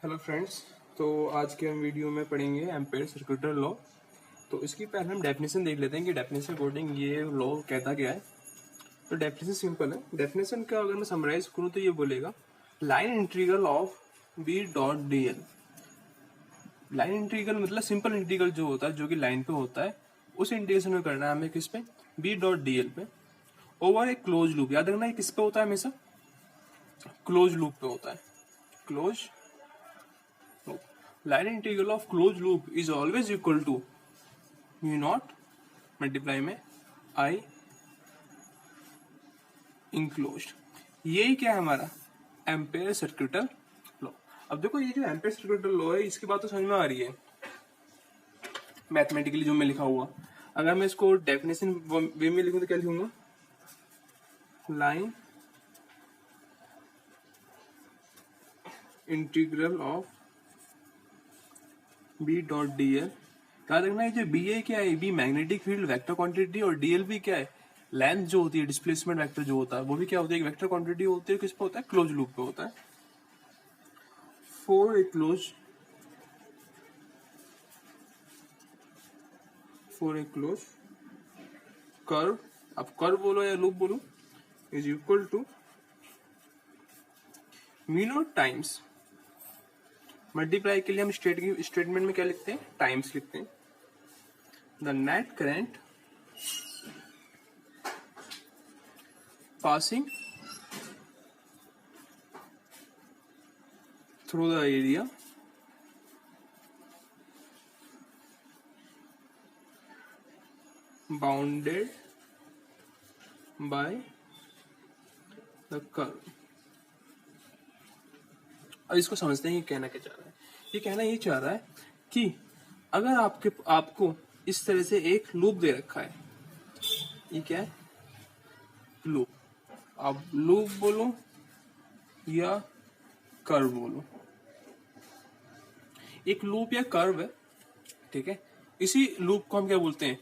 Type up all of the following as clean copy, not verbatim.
Hello friends. तो आज के हम वीडियो में पढ़ेंगे एम्पेयर सर्किटरी लॉ। तो इसकी पहले हम डेफिनेशन देख लेते हैं कि डेफिनेशन अकॉर्डिंग ये लॉ कहता क्या है। तो डेफिनेशन सिंपल है। डेफिनेशन का अगर मैं समराइज करूँ तो ये बोलेगा line integral of B dot D L. Line integral मतलब सिंपल इंटीग्रल जो होता है, जो कि लाइन पे होता है, उस इंटीग्रेशन में करना है हमें किस पे, बी डॉट डी एल पे, ओवर ए क्लोज लूप। याद रखना है किस पे होता है, हमेशा क्लोज लूप पे होता है। Close line integral of closed loop is always equal to mu naught multiply में I enclosed। यही क्या है हमारा एम्पेयर सर्किटरी लॉ। अब देखो ये जो एम्पेयर सर्किटरी लॉ है, इसकी बात तो समझ में आ रही है मैथमेटिकली जो मैं लिखा हुआ। अगर मैं इसको डेफिनेशन वे में लिखूं तो क्या लिखूंगा, line integral of B dot D L. याद रखना है जो बी ए क्या है, B magnetic field vector quantity, और डी एल भी क्या है, लेंथ जो होती है, डिस्प्लेसमेंट वेक्टर जो होता है, वो भी क्या होती है, एक वेक्टर क्वांटिटी होती है। किस पे होता है, क्लोज लूप पे होता है। फॉर ए क्लोज कर्व, अब कर्व बोलो या लूप बोलो, is equal to mu nought times, multiply के लिए हम स्टेटमेंट में क्या लिखते हैं, टाइम्स लिखते हैं, the net current passing through the area bounded by the curve. अब इसको समझते हैं ये कहना क्या चाह रहा है। ये कहना ये चाह रहा है कि अगर आपको इस तरह से एक लूप दे रखा है, ये क्या है, लूप, आप लूप बोलो या कर्व बोलो, एक लूप या कर्व है, ठीक है। इसी लूप को हम क्या बोलते हैं,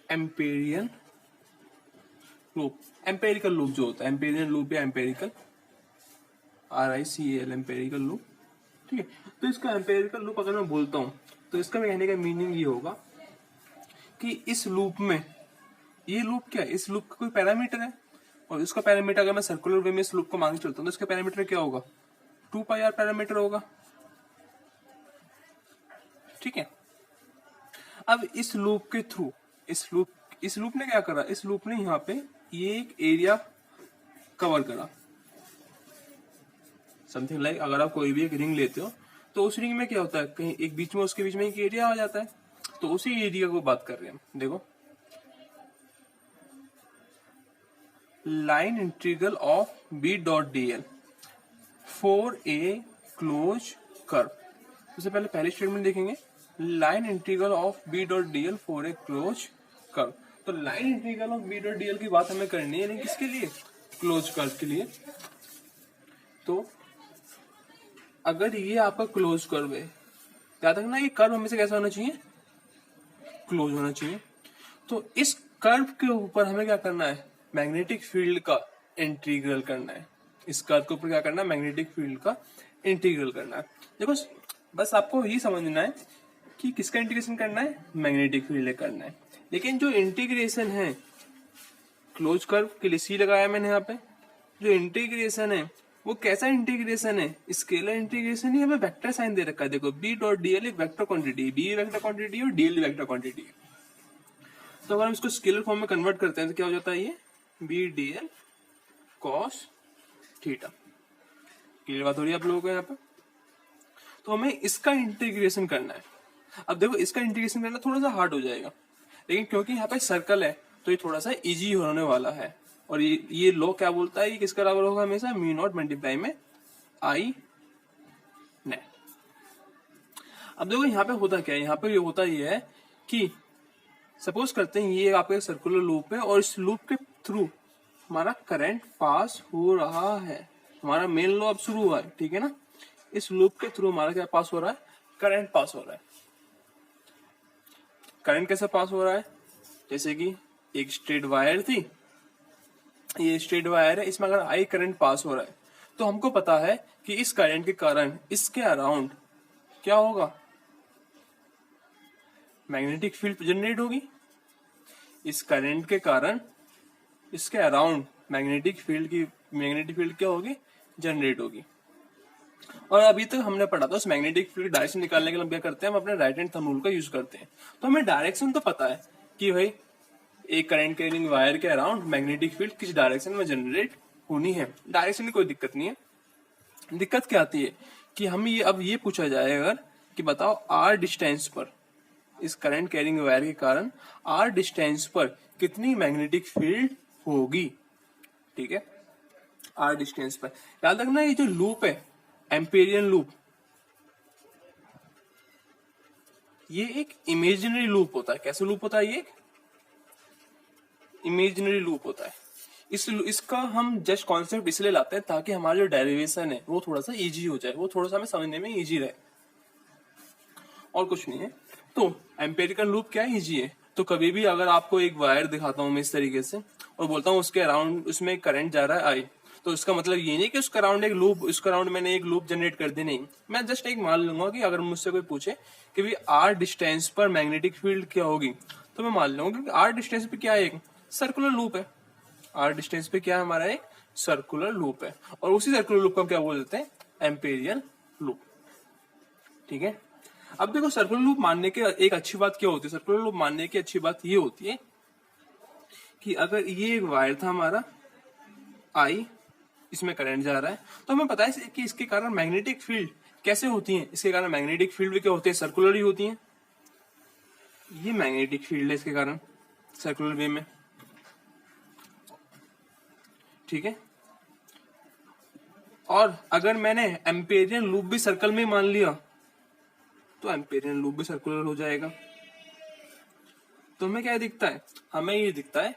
एम्पेरियन लूप। एम्पेरिकल लूप जो होता है, एम्पेरियन लूप या एम्पेरिकल, RICAL, एम्पेरिकल लूप, ठीक है। तो इसका एम्पेरिकल लूप अगर मैं बोलता हूं तो इसका कहने का मीनिंग ये होगा कि इस लूप में, ये लूप क्या है, इस लूप का कोई पैरामीटर है, और इसका पैरामीटर अगर मैं सर्कुलर वे में इस लूप को मांग चलता हूं तो इसका पैरामीटर क्या होगा, 2πr पैरामीटर होगा, ठीक है। अब इस लूप के थ्रू, इस लूप ने क्या करा, इस लूप ने यहाँ पे ये एक एरिया कवर करा, समथिंग लाइक अगर आप कोई भी एक रिंग लेते हो तो उस रिंग में क्या होता है, कहीं एक बीच में, उसके बीच में एक एरिया आ जाता है, तो उसी एरिया को बात कर रहे हैं। देखो line integral of B dot D L for a close curve. सबसे पहले स्टेटमेंट देखेंगे, line integral of B dot D L for a close curve. तो line integral of B dot D L की बात हमें करनी है, लेकिन किसके लिए, क्लोज कर्व के लिए। तो अगर ये आपका क्लोज कर्व है, याद रखना ये कर्व हमेशा कैसा होना चाहिए, क्लोज होना चाहिए। तो इस कर्व के ऊपर हमें क्या करना है, मैग्नेटिक फील्ड का इंटीग्रल करना है। इस कर्व के ऊपर क्या करना है, मैग्नेटिक फील्ड का इंटीग्रल करना है। देखो बस आपको ये समझना है कि किसका इंटीग्रेशन करना है, मैग्नेटिक फील्ड करना है। लेकिन जो इंटीग्रेशन है क्लोज कर्व के लिए, सी लगाया मैंने यहाँ पे, जो इंटीग्रेशन है वो कैसा इंटीग्रेशन है, स्केलर इंटीग्रेशन ही, हमें वेक्टर साइन दे रखा है। देखो बी डॉट डी एल एक vector quantity, B vector quantity और डीएल वेक्टर क्वांटिटी। तो अगर हम इसको स्केलर फॉर्म में कन्वर्ट करते हैं तो क्या हो जाता है, ये B D L cos theta. Clear बात हो रही है आप लोगों को यहाँ पे। तो हमें इसका इंटीग्रेशन करना है। अब देखो इसका इंटीग्रेशन करना थोड़ा सा हार्ड हो जाएगा, लेकिन क्योंकि यहाँ पे सर्कल है तो ये थोड़ा सा इजी होने वाला है। और ये लॉ क्या बोलता है, ये किसका बराबर होगा, हमेशा म्यू नॉट मल्टीप्लाई में आई नेट। अब देखो यहाँ पे होता क्या है, यहाँ पे ये होता ये है कि सपोज करते हैं ये आपका सर्कुलर लूप है, और इस लूप के थ्रू हमारा करंट पास हो रहा है, हमारा मेन लॉ अब शुरू हुआ है, ठीक है ना। इस लूप के थ्रू हमारा क्या पास हो रहा है, करंट पास हो रहा है। करंट कैसे पास हो रहा है, जैसे कि एक स्ट्रेट वायर थी, ये स्ट्रेट वायर है, इसमें अगर आई करंट पास हो रहा है तो हमको पता है कि इस करंट के कारण इसके अराउंड क्या होगा, मैग्नेटिक फील्ड जनरेट होगी। इस करंट के कारण इसके अराउंड मैग्नेटिक फील्ड क्या होगी, जनरेट होगी। और अभी तक हमने पढ़ा था उस मैग्नेटिक फील्ड डायरेक्शन निकालने के लिए हम क्या करते हैं, हम अपने राइट हैंड थंब रूल का यूज करते हैं। तो हमें डायरेक्शन तो पता है कि भाई एक करंट कैरिंग वायर के अराउंड मैग्नेटिक फील्ड किस डायरेक्शन में जनरेट होनी है, डायरेक्शन की कोई दिक्कत नहीं है। दिक्कत क्या आती है कि हम अब ये पूछा जाए अगर कि बताओ आर डिस्टेंस पर इस करंट कैरिंग वायर के कारण आर डिस्टेंस पर कितनी मैग्नेटिक फील्ड होगी। ठीक है, आर डिस्टेंस पर। याद रखना ये जो लूप है एम्पेरियन लूप, ये एक इमेजिनरी लूप होता है। कैसे लूप होता है, ये एक इमेजिनरी लूप होता है। इसका हम जस्ट कॉन्सेप्ट इसलिए लाते हैं ताकि हमारा जो डेरिवेशन है वो थोड़ा सा इजी हो जाए, वो थोड़ा सा हमें समझने में इजी रहे, और कुछ नहीं है। तो एम्पेरिकल लूप क्या इजी है। तो कभी भी अगर आपको एक वायर दिखाता हूं मैं इस तरीके से और बोलता हूं उसके अराउंड उसमें करंट जा रहा है आई, तो इसका मतलब ये नहीं कि उसका अराउंड मैंने एक लूप जनरेट कर दी, नहीं। मैं जस्ट एक मान लूंगा कि अगर मुझसे कोई पूछे कि भाई आर डिस्टेंस पर मैग्नेटिक फील्ड क्या होगी, तो मैं मान लूंगा कि आर डिस्टेंस पे क्या है, एक सर्कुलर लूप है। आर डिस्टेंस पे क्या है हमारा, एक सर्कुलर लूप है, और उसी सर्कुलर लूप को हम क्या बोल देते हैं, एम्पेरियन लूप। ठीक है, अब देखो सर्कुलर लूप मानने के एक अच्छी बात क्या होती है, सर्कुलर लूप मानने की अच्छी बात ये होती है कि अगर ये एक वायर था हमारा आई, इसमें करंट जा रहा है, तो हमें पता है कि इसके कारण मैग्नेटिक फील्ड कैसे होती है। इसके कारण मैग्नेटिक फील्ड भी क्या होती है, सर्कुलर ही होती है। ये मैग्नेटिक फील्ड है इसके कारण सर्कुलर वे में। ठीक है, और अगर मैंने एम्पेरियन लूप भी सर्कल में मान लिया तो एम्पेरियन लूप भी सर्कुलर हो जाएगा। तो हमें क्या दिखता है, हमें ये दिखता है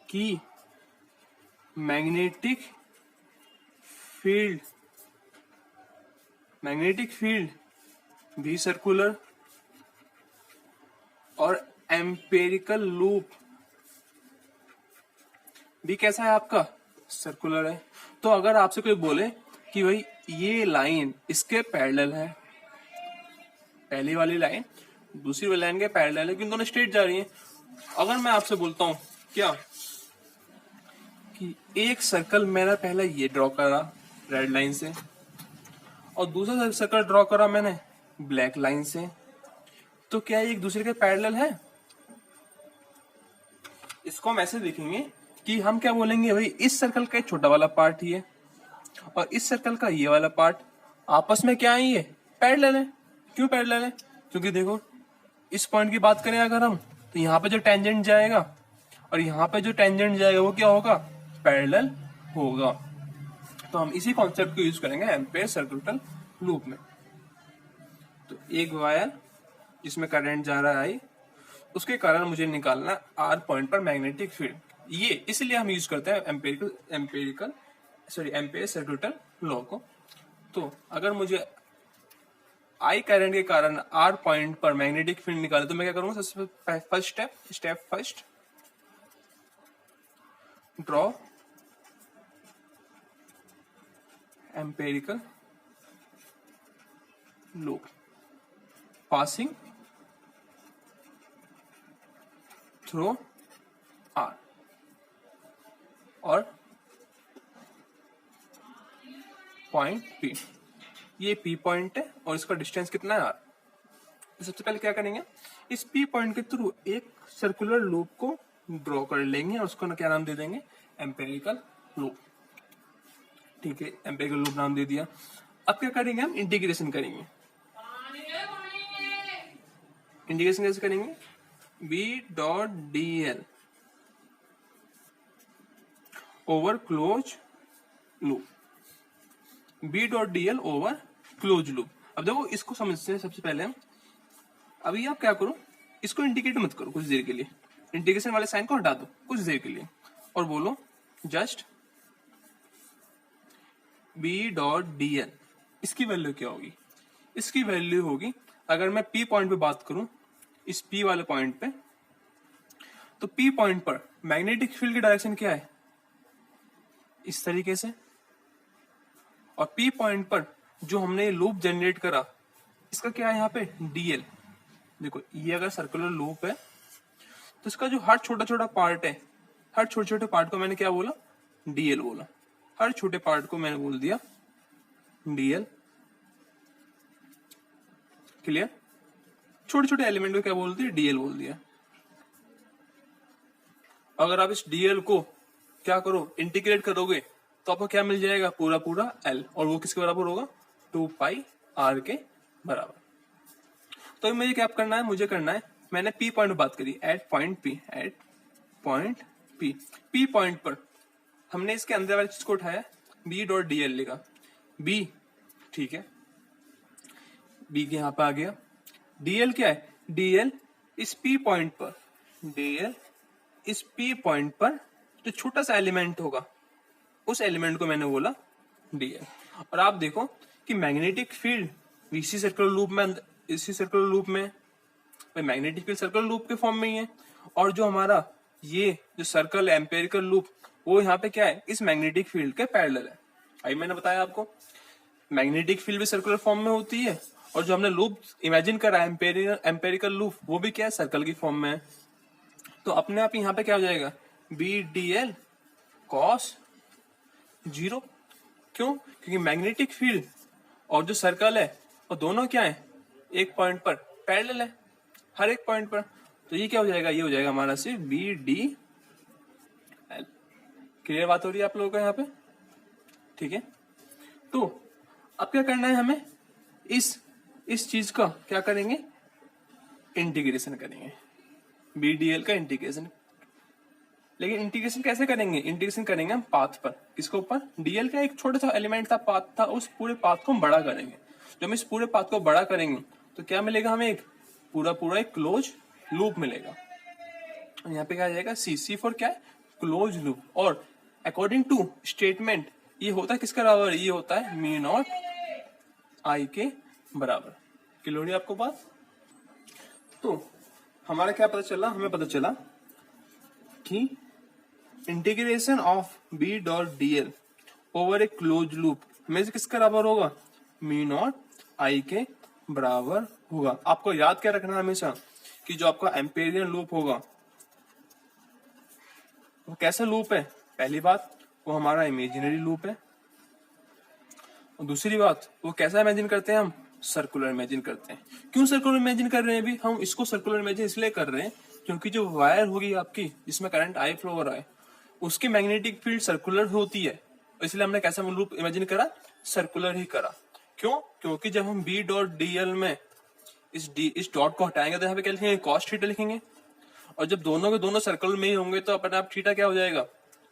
कि मैग्नेटिक फील्ड भी सर्कुलर और एम्पेरिकल लूप भी कैसा है आपका, सर्कुलर है। तो अगर आपसे कोई बोले कि भाई ये लाइन इसके पैरेलल है, पहली वाली लाइन दूसरी वाली लाइन के पैरेलल है, क्योंकि दोनों स्ट्रेट जा रही हैं। अगर मैं आपसे बोलता हूं क्या कि एक सर्कल मैंने पहले ये ड्रॉ करा रेड लाइन से और दूसरा सर्कल ड्रॉ करा मैंने ब्लैक लाइन से, तो क्या ये एक दूसरे के पैरेलल है। इसको हम ऐसे देखेंगे कि हम क्या बोलेंगे, भाई इस सर्कल का छोटा वाला पार्ट ही है और इस सर्कल का ये वाला पार्ट आपस में क्या है, ये पैरेलल है। क्यों पैरेलल है, क्योंकि देखो इस पॉइंट की बात करें अगर हम, तो यहाँ पे जो टेंजेंट जाएगा और यहाँ पे जो टेंजेंट जाएगा वो क्या होगा, पैरेलल होगा। तो हम इसी कॉन्सेप्ट को यूज करेंगे एम्पेयर सर्कुलर लूप में। तो एक वायर जिसमें करंट जा रहा है, उसके कारण मुझे निकालना आर पॉइंट पर मैग्नेटिक फील्ड। ये इसलिए हम यूज करते हैं एम्पेयर सर्कुलर लॉ को। तो अगर मुझे आई करंट के कारण आर पॉइंट पर मैग्नेटिक फील्ड निकाले तो मैं क्या करूंगा, सबसे first step draw empirical loop passing through R, और पॉइंट पी, ये पी पॉइंट है और इसका डिस्टेंस कितना है आर। तो सबसे पहले क्या करेंगे, इस पी पॉइंट के थ्रू एक सर्कुलर लूप को ड्रॉ कर लेंगे और उसको क्या नाम दे देंगे, एम्पेरिकल लूप। ठीक है, एम्पेरिकल लूप नाम दे दिया। अब क्या करेंगे, हम इंटीग्रेशन करेंगे। इंटीग्रेशन कैसे करेंगे, B.dl over close loop, B.dl over close loop. अब देखो इसको समझते हैं सबसे पहले हम। अभी आप क्या करो, इसको इंटीग्रेट मत करो कुछ देर के लिए, इंटीग्रेशन वाले साइन को हटा दो कुछ देर के लिए और बोलो जस्ट B.dl। इसकी वैल्यू क्या होगी, इसकी वैल्यू होगी, अगर मैं P पॉइंट पे बात करूं, इस P वाले पॉइंट पे, तो P पॉइंट पर मैग्नेटिक फील्ड की डायरेक्शन क्या है, इस तरीके से। और P पॉइंट पर जो हमने लूप जनरेट करा इसका क्या है यहाँ पे DL। देखो ये अगर सर्कुलर लूप है तो इसका जो हर छोटा छोटा पार्ट है, हर छोटे छोटे पार्ट को मैंने क्या बोला DL बोला, हर छोटे पार्ट को मैंने बोल दिया DL। क्लियर? छोटे छोटे एलिमेंट को क्या बोल दिया DL बोल दिया। अगर आप इस DL को क्या करो इंटीग्रेट करोगे तो आपको क्या मिल जाएगा पूरा पूरा L, और वो किसके बराबर होगा 2 पाई R के बराबर। तो मुझे क्या करना है, मुझे करना है, मैंने P पॉइंट बात करी at point P, P point पर हमने इसके अंदर वाली चीज को उठाया B डॉट DL लिखा B, ठीक है, B के यहां पे आ गया। DL क्या है, DL इस P पॉइंट पर, DL इस P पॉइंट पर जो छोटा सा एलिमेंट होगा उस एलिमेंट को मैंने बोला DL। और आप देखो कि मैग्नेटिक फील्ड इसी सर्कुलर लूप में, इसी सर्कुलर लूप में मैग्नेटिक फील्ड सर्कुलर लूप के फॉर्म में ही है, और जो हमारा ये जो सर्कल एम्पेरिकल लूप वो यहाँ पे क्या है इस मैग्नेटिक फील्ड के पैरेलल है। अभी मैंने बताया आपको मैग्नेटिक फील्ड भी सर्कुलर फॉर्म में होती है, और जो हमने लूप इमेजिन करा एम्पेरिकल लूप वो भी क्या है सर्कल की फॉर्म में है। तो अपने आप यहाँ पे क्या हो जाएगा BDL cos 0। क्यों? क्योंकि मैग्नेटिक फील्ड और जो सर्कल है वो दोनों क्या है एक पॉइंट पर पैरेलल है, हर एक पॉइंट पर। तो ये क्या हो जाएगा, ये हो जाएगा हमारा सिर्फ BDL। क्लियर बात हो रही है आप लोगों को यहाँ पे? ठीक है, तो अब क्या करना है हमें, इस चीज का क्या करेंगे इंटीग्रेशन करेंगे, BDL का इंटीग्रेशन। लेकिन इंटीग्रेशन कैसे करेंगे, इंटीग्रेशन करेंगे हम पाथ पर, किसके ऊपर DL का एक छोटा सा एलिमेंट था पाथ था, उस पूरे पाथ को हम बड़ा करेंगे। जब हम इस पूरे पाथ को बड़ा करेंगे तो क्या मिलेगा हमें एक पूरा पूरा एक क्लोज लूप मिलेगा। यहाँ पे क्या आ जाएगा C फॉर क्या है क्लोज लूप, और अकॉर्डिंग टू स्टेटमेंट ये होता है किसके बराबर, ये होता है म्यू नॉट I के बराबर। क्लियर है आपको बात? तो हमारा क्या पता चला, हमें पता चला कि integration of B dot DL over A close loop में से किसके बराबर होगा म्यू नॉट I के बराबर होगा। आपको याद क्या रखना है हमेशा कि जो आपका एम्पेरियन लूप होगा वो कैसा लूप है, पहली बात वो हमारा इमेजिनरी लूप है, और दूसरी बात वो कैसा इमेजिन करते हैं हम सर्कुलर इमेजिन करते हैं। क्यों सर्कुलर इमेजिन कर रहे हैं, भी हम इसको सर्कुलर इमेजिन इसलिए कर रहे हैं क्योंकि जो वायर होगी आपकी जिसमें करंट I फ्लो हो रहा है उसकी मैग्नेटिक फील्ड सर्कुलर होती है, इसलिए हमने कैसा लूप इमेजिन करा सर्कुलर ही करा। क्यों? क्योंकि जब हम B डॉट DL में इस डॉट को हटाएंगे तो यहाँ पे क्या लिखेंगे cos थीटा लिखेंगे, और जब दोनों के दोनों सर्कल में ही होंगे तो अपने आप थीटा क्या हो जाएगा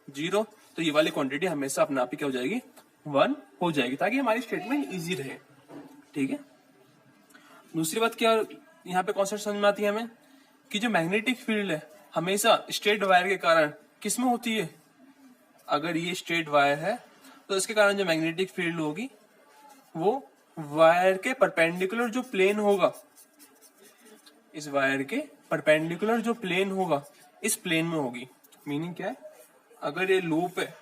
0। तो ये वाली क्वांटिटी हमेशा अपने आप ही क्या हो जाएगी 1 हो जाएगी, ताकि हमारी स्टेटमेंट इजी रहे। ठीक है, दूसरी बात क्या यहाँ पे कॉन्सेप्ट समझ में आती है हमें कि जो मैग्नेटिक फील्ड है हमेशा स्ट्रेट वायर के कारण किस में होती है, अगर ये स्ट्रेट वायर है तो इसके कारण जो मैग्नेटिक फील्ड होगी वो वायर के परपेंडिकुलर जो प्लेन होगा, इस वायर के परपेंडिकुलर जो प्लेन होगा इस प्लेन में होगी। मीनिंग क्या है, अगर ये लूप है,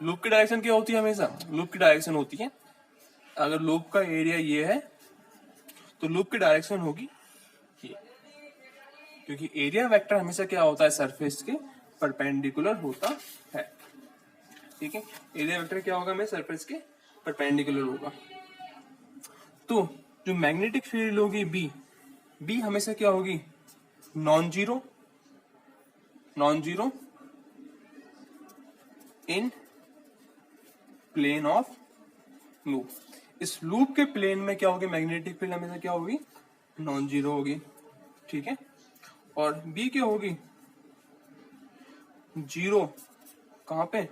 लूप की डायरेक्शन क्या होती है, हमेशा लूप की डायरेक्शन होती है, अगर लूप का एरिया ये है तो लूप की डायरेक्शन होगी ये, क्योंकि एरिया वेक्टर हमेशा क्या होता है सरफेस के परपेंडिकुलर होता है। ठीक है, एरिया वेक्टर क्या होगा हमें सरफेस के परपेंडिकुलर होगा। तो जो मैग्नेटिक फील्ड होगी बी हमेशा क्या होगी non zero in plane of loop. इस लूप के प्लेन में क्या होगी मैग्नेटिक फील्ड हमेशा क्या होगी नॉन जीरो होगी। ठीक है, और बी क्या होगी जीरो कहां पे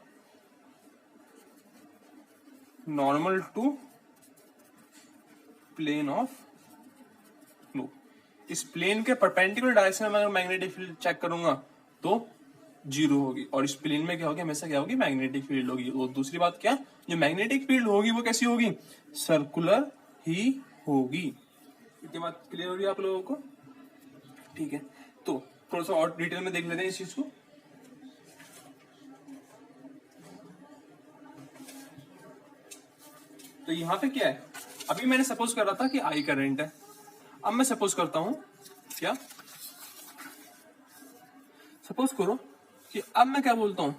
normal to plane of loop. इस प्लेन के परपेंडिकुलर डायरेक्शन में अगर मैग्नेटिक फील्ड चेक करूंगा तो जीरो होगी, और इस प्लेन में क्या होगी हमेशा क्या होगी मैग्नेटिक फील्ड होगी। और दूसरी बात क्या, जो मैग्नेटिक फील्ड होगी वो कैसी होगी सर्कुलर ही होगी। इतनी बात क्लियर हो रही है आप लोगों को? ठीक है, तो थोड़ा सा और डिटेल में देख लेते हैं इस चीज को। तो यहाँ पे क्या है, अभी मैंने सपोज कर रहा था कि आई करंट है, अब मैं सपोज करता हूं क्या, सपोज करो कि अब मैं क्या बोलता हूं,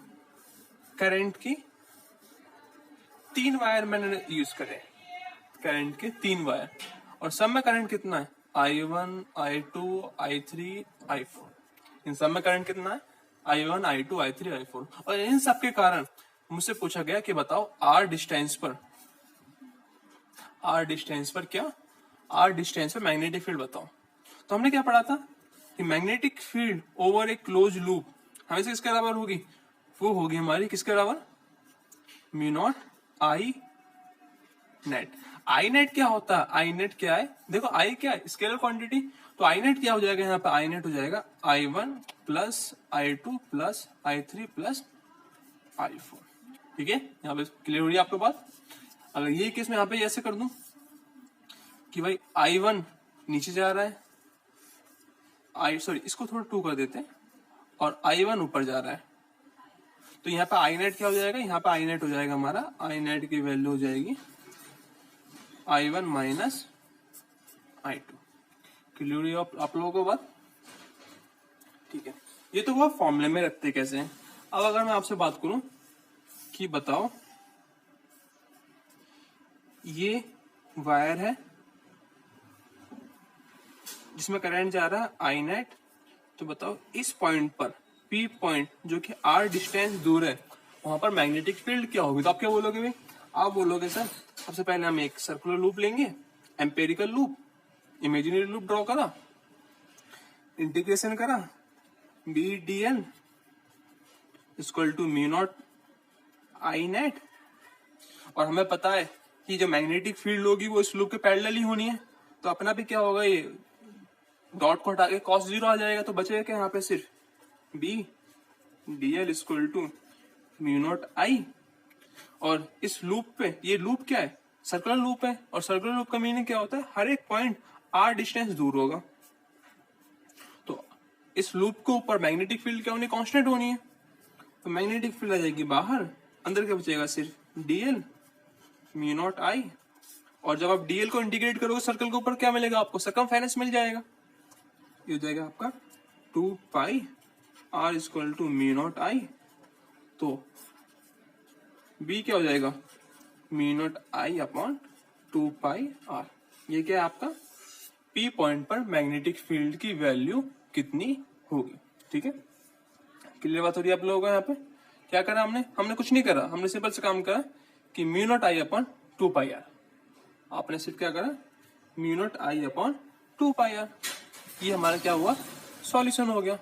करंट की 3 वायर मैंने यूज करे, करंट के 3 वायर, और सब में करंट कितना है, I1, I2, I3, I4, इन सब में करंट कितना है, I1, I2, I3, I4, और इन सब के कारण मुझसे पूछा गया कि बताओ R डिस्टेंस पर, R डिस्टेंस पर क्या, R डिस्टेंस पर मैग्नेटिक फील्ड बताओ। तो हमने क्या पढ़ा था कि मैग्नेटिक फील्ड ओवर ए क्लोज लूप हमेशा किसके बराबर होगी, वो होगी हमारी किसके बराबर, mu naught I net. I net क्या होता है, आई नेट क्या है, देखो आई क्या है, स्केलर क्वांटिटी, तो आई नेट क्या हो जाएगा, यहाँ पे आई नेट हो जाएगा I1 plus I2 plus I3 plus I4। ठीक है, यहाँ पे क्लियर हो रही है आपको बात। अगर ये केस में यहाँ पे ऐसे कर दूं कि भाई I1 नीचे जा रहा है, इसको थोड़ा 2 कर देते हैं, और I1 ऊपर जा रहा है, तो यहाँ पे आई नेट क्या हो जाएगा, यहाँ पे आई नेट हो जाएगा हमारा, आई नेट की वैल्यू हो जाएगी I1 माइनस I2। क्लियर आप लोगों को बात, ठीक है। ये तो वो फॉर्मूले में रखते कैसे हैं। अब अगर मैं आपसे बात करूं कि बताओ ये वायर है जिसमें करंट जा रहा है आई नेट, तो बताओ इस पॉइंट पर P पॉइंट जो कि R डिस्टेंस दूर है, वहां पर मैग्नेटिक फील्ड क्या होगी, तो आप क्या बोलोगे भाई, आप बोलोगे सर सबसे पहले हम एक सर्कुलर लूप लेंगे, empirical loop, imaginary loop draw करा, इंटीग्रेशन करा, B D L equal to mu not I net, और हमें पता है कि जो मैग्नेटिक फील्ड होगी वो इस लूप के पैरेलल ही होनी है, तो अपना भी क्या होगा, ये डॉट को हटा के cos 0 आ जाएगा, तो बचेगा क्या यहाँ पे सिर्फ B D L equal to mu not I. और इस लूप पे, ये लूप क्या है, सर्कुलर लूप है, और सर्कुलर लूप का मीनिंग क्या होता है, हर एक पॉइंट R डिस्टेंस दूर होगा, तो इस लूप के ऊपर मैग्नेटिक फील्ड क्या होनी, कांस्टेंट होनी है, तो मैग्नेटिक फील्ड आ जाएगी बाहर, अंदर क्या बचेगा सिर्फ डीएल म्यू नॉट आई, और जब आप डीएल को इंटीग्रेट करोगे सर्कल के ऊपर क्या मिलेगा आपको, सरकमफेरेंस मिल जाएगा, ये हो जाएगा आपका 2 pi R equal to mu not I, तो B क्या हो जाएगा, mu not I upon 2 pi R। ये क्या है आपका P पॉइंट पर मैग्नेटिक फील्ड की वैल्यू कितनी होगी। ठीक है, क्लियर बात हो रही है आप लोगों को। यहाँ पे क्या करा हमने कुछ नहीं करा, हमने सिंपल से काम करा कि mu naught I upon 2 pi R, आपने सिर्फ क्या करा, mu naught I upon 2 pi R, ये हमारा क्या हुआ, सॉल्यूशन हो गया।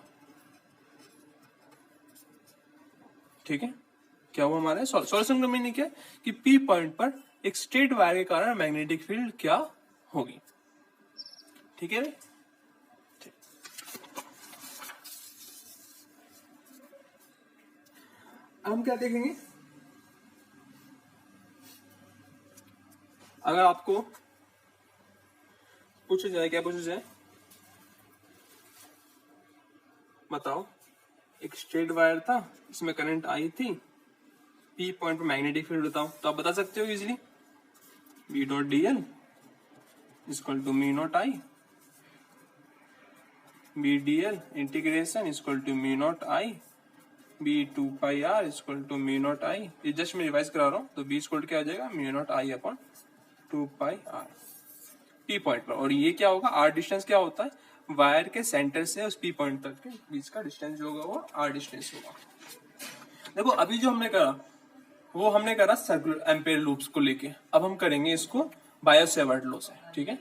ठीक है, क्या हुआ हमारा सॉल्यूशन का मीनिंग क्या है कि P पॉइंट पर एक स्ट्रेट वायर के कारण मैग्नेटिक फील्ड क्या होगी। ठीक है, हम क्या देखेंगे, अगर आपको पूछा जाए, क्या पूछा जाए, बताओ एक स्ट्रेट वायर था, इसमें करंट आई थी, P पॉइंट पर मैग्नेटिक फील्ड बताओ, तो आप बता सकते हो easily, B dot D L equal to mu not I, B D L integration equal to mu not I, B 2 pi R equal to mu not I. ये just मैं revise करा रहा हूँ, तो B इक्वल टू क्या हो जाएगा, mu not I upon 2 pi R P point पर। और ये क्या होगा, R डिस्टेंस क्या होता है, वायर के सेंटर से उस P पॉइंट तक के बीच का डिस्टेंस जो होगा वो R डिस्टेंस होगा। देखो अभी जो हमने करा वो हमने करा सर्कुलर एम्पेयर लूप्स को लेके, अब हम करेंगे इसको बायो सेवर्ट लॉ से। ठीक है,